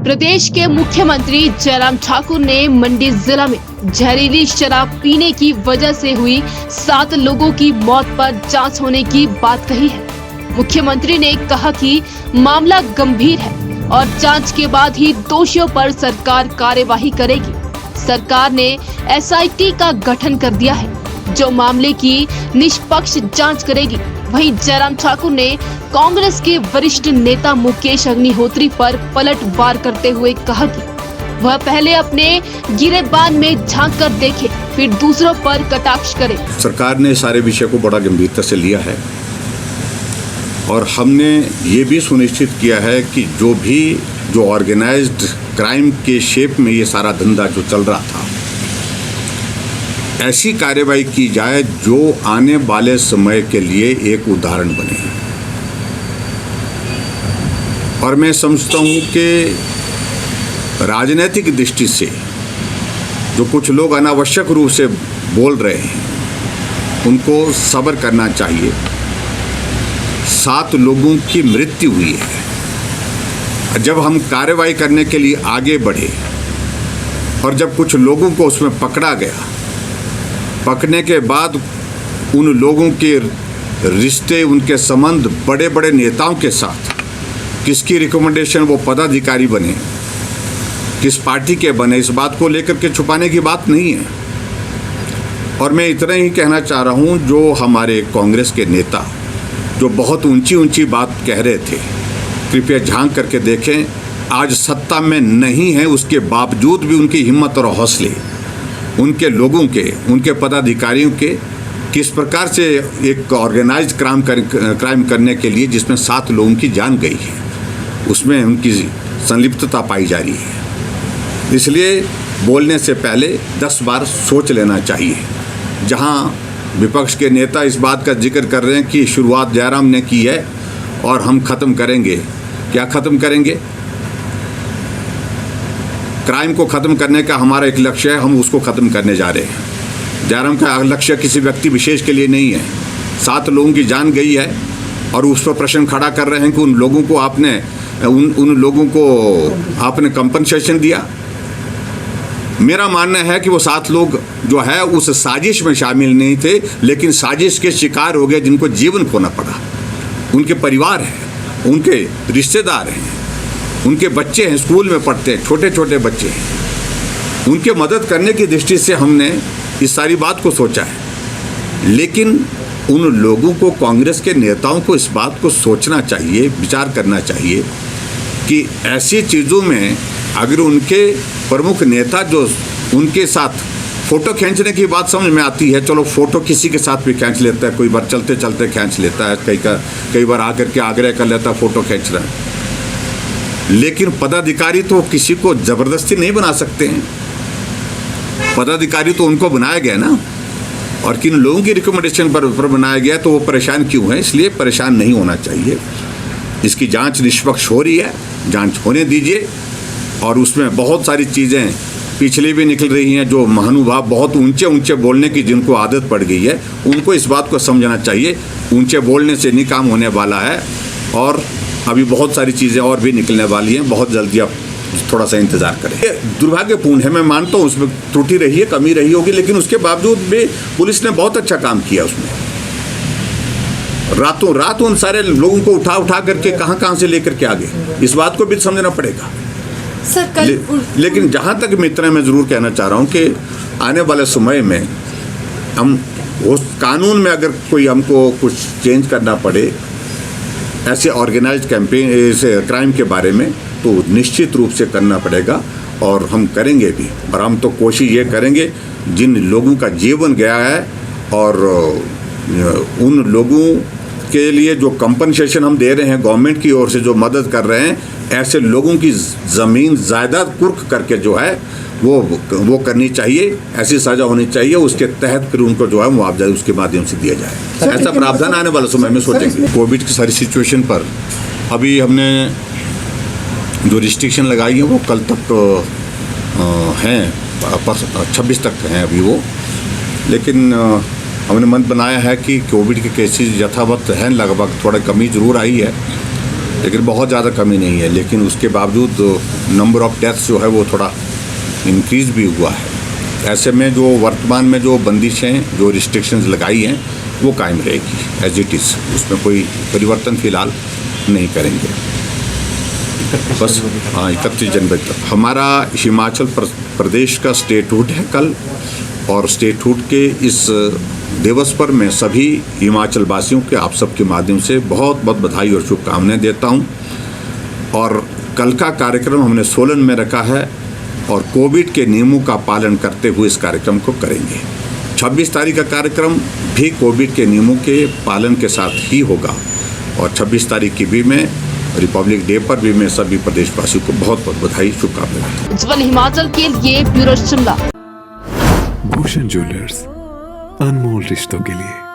प्रदेश के मुख्यमंत्री जयराम ठाकुर ने मंडी जिला में जहरीली शराब पीने की वजह से हुई 7 लोगों की मौत पर जांच होने की बात कही है। मुख्यमंत्री ने कहा कि मामला गंभीर है और जांच के बाद ही दोषियों पर सरकार कार्यवाही करेगी। सरकार ने SIT का गठन कर दिया है जो मामले की निष्पक्ष जांच करेगी। वहीं जयराम ठाकुर ने कांग्रेस के वरिष्ठ नेता मुकेश अग्निहोत्री पर पलटवार करते हुए कहा कि वह पहले अपने गिरेबान में झांक कर देखे, फिर दूसरों पर कटाक्ष करे। सरकार ने सारे विषय को बड़ा गंभीरता से लिया है और हमने ये भी सुनिश्चित किया है कि जो ऑर्गेनाइज्ड क्राइम के शेप में ये सारा धंधा जो चल रहा था, ऐसी कार्रवाई की जाए जो आने वाले समय के लिए एक उदाहरण बने। और मैं समझता हूँ कि राजनीतिक दृष्टि से जो कुछ लोग अनावश्यक रूप से बोल रहे हैं, उनको सब्र करना चाहिए। 7 लोगों की मृत्यु हुई है। जब हम कार्रवाई करने के लिए आगे बढ़े और जब कुछ लोगों को उसमें पकड़ा गया, पकड़ने के बाद उन लोगों के रिश्ते, उनके संबंध बड़े बड़े नेताओं के साथ, किसकी रिकमेंडेशन वो पदाधिकारी बने, किस पार्टी के बने, इस बात को लेकर के छुपाने की बात नहीं है। और मैं इतना ही कहना चाह रहा हूँ, जो हमारे कांग्रेस के नेता जो बहुत ऊंची ऊंची बात कह रहे थे, कृपया झांक करके देखें। आज सत्ता में नहीं है, उसके बावजूद भी उनकी हिम्मत और हौसले, उनके लोगों के, उनके पदाधिकारियों के, किस प्रकार से एक ऑर्गेनाइज्ड क्राइम करने के लिए जिसमें 7 लोगों की जान गई है, उसमें उनकी संलिप्तता पाई जा रही है। इसलिए बोलने से पहले 10 बार सोच लेना चाहिए। जहां विपक्ष के नेता इस बात का जिक्र कर रहे हैं कि शुरुआत जयराम ने की है और हम ख़त्म करेंगे, क्या ख़त्म करेंगे? क्राइम को ख़त्म करने का हमारा एक लक्ष्य है, हम उसको ख़त्म करने जा रहे हैं। जयराम का लक्ष्य किसी व्यक्ति विशेष के लिए नहीं है। 7 लोगों की जान गई है और उस पर प्रश्न खड़ा कर रहे हैं कि उन लोगों को आपने कंपनसेशन दिया। मेरा मानना है कि वो 7 लोग जो है उस साजिश में शामिल नहीं थे, लेकिन साजिश के शिकार हो गए, जिनको जीवन खोना पड़ा। उनके परिवार हैं, उनके रिश्तेदार हैं, उनके बच्चे हैं, स्कूल में पढ़ते हैं, छोटे छोटे बच्चे हैं। उनके मदद करने की दृष्टि से हमने इस सारी बात को सोचा है। लेकिन उन लोगों को, कांग्रेस के नेताओं को इस बात को सोचना चाहिए, विचार करना चाहिए कि ऐसी चीज़ों में अगर उनके प्रमुख नेता जो उनके साथ फ़ोटो खींचने की बात समझ में आती है, चलो फ़ोटो किसी के साथ भी खींच लेता है, कोई बार चलते चलते खींच लेता है, कई बार आकर के आग्रह कर लेता है फ़ोटो खींच रहा है। लेकिन पदाधिकारी तो किसी को ज़बरदस्ती नहीं बना सकते हैं। पदाधिकारी तो उनको बनाया गया ना, और किन लोगों की रिकमेंडेशन पर बनाया गया, तो वो परेशान क्यों है? इसलिए परेशान नहीं होना चाहिए। इसकी जांच निष्पक्ष हो रही है, जांच होने दीजिए। और उसमें बहुत सारी चीज़ें पिछले भी निकल रही हैं। जो महानुभाव बहुत ऊंचे ऊंचे बोलने की जिनको आदत पड़ गई है, उनको इस बात को समझना चाहिए, ऊंचे बोलने से नहीं काम होने वाला है। और अभी बहुत सारी चीज़ें और भी निकलने वाली हैं, बहुत जल्दी आप थोड़ा सा इंतज़ार करें। दुर्भाग्यपूर्ण है, मैं मानता हूँ उसमें त्रुटि रही है, कमी रही होगी, लेकिन उसके बावजूद भी पुलिस ने बहुत अच्छा काम किया। उसमें रातों रात उन सारे लोगों को उठा करके कहाँ से लेकर के आ गए, इस बात को भी समझना पड़ेगा। लेकिन जहाँ तक मित्र, मैं ज़रूर कहना चाह रहा हूँ कि आने वाले समय में हम उस कानून में अगर कोई हमको कुछ चेंज करना पड़े ऐसे ऑर्गेनाइज्ड कैंपेन, ऐसे क्राइम के बारे में, तो निश्चित रूप से करना पड़ेगा और हम करेंगे भी। और हम तो कोशिश ये करेंगे, जिन लोगों का जीवन गया है और उन लोगों के लिए जो कंपनसेशन हम दे रहे हैं गवर्नमेंट की ओर से, जो मदद कर रहे हैं, ऐसे लोगों की ज़मीन जायदाद कुर्क करके जो है वो करनी चाहिए। ऐसी सज़ा होनी चाहिए, उसके तहत फिर उनको जो है मुआवजा उसके माध्यम से दिया जाए। ऐसा प्रावधान आने वाले समय में सोचेंगे। कोविड की सारी सिचुएशन पर अभी हमने जो रिस्ट्रिक्शन लगाई है वो कल तक हैं, 26 तक हैं अभी वो। लेकिन हमने मन बनाया है कि कोविड के केसेस यथावत हैं, लगभग थोड़ा कमी ज़रूर आई है, लेकिन बहुत ज़्यादा कमी नहीं है। लेकिन उसके बावजूद नंबर ऑफ डेथ्स जो है वो थोड़ा इंक्रीज भी हुआ है। ऐसे में जो वर्तमान में जो बंदिशें जो रिस्ट्रिक्शंस लगाई हैं वो कायम रहेगी एज इट इज़, उसमें कोई परिवर्तन फिलहाल नहीं करेंगे। बस हाँ, 31 जनवरी तक हमारा हिमाचल प्रदेश का स्टेटहुड है कल, और स्टेटहुड के इस दिवस पर मैं सभी हिमाचल वासियों के आप सबके माध्यम से बहुत बहुत बधाई और शुभकामनाएं देता हूं। और कल का कार्यक्रम हमने सोलन में रखा है और कोविड के नियमों का पालन करते हुए इस कार्यक्रम को करेंगे। 26 तारीख का कार्यक्रम भी कोविड के नियमों के पालन के साथ ही होगा, और 26 तारीख की भी मैं रिपब्लिक डे पर भी मैं सभी प्रदेशवासियों को बहुत बहुत बधाई शुभकामनाएं। उज्जवल हिमाचल के लिए ब्यूरो शिमला। भूषण ज्वेलर्स, अनमोल रिश्तों के लिए।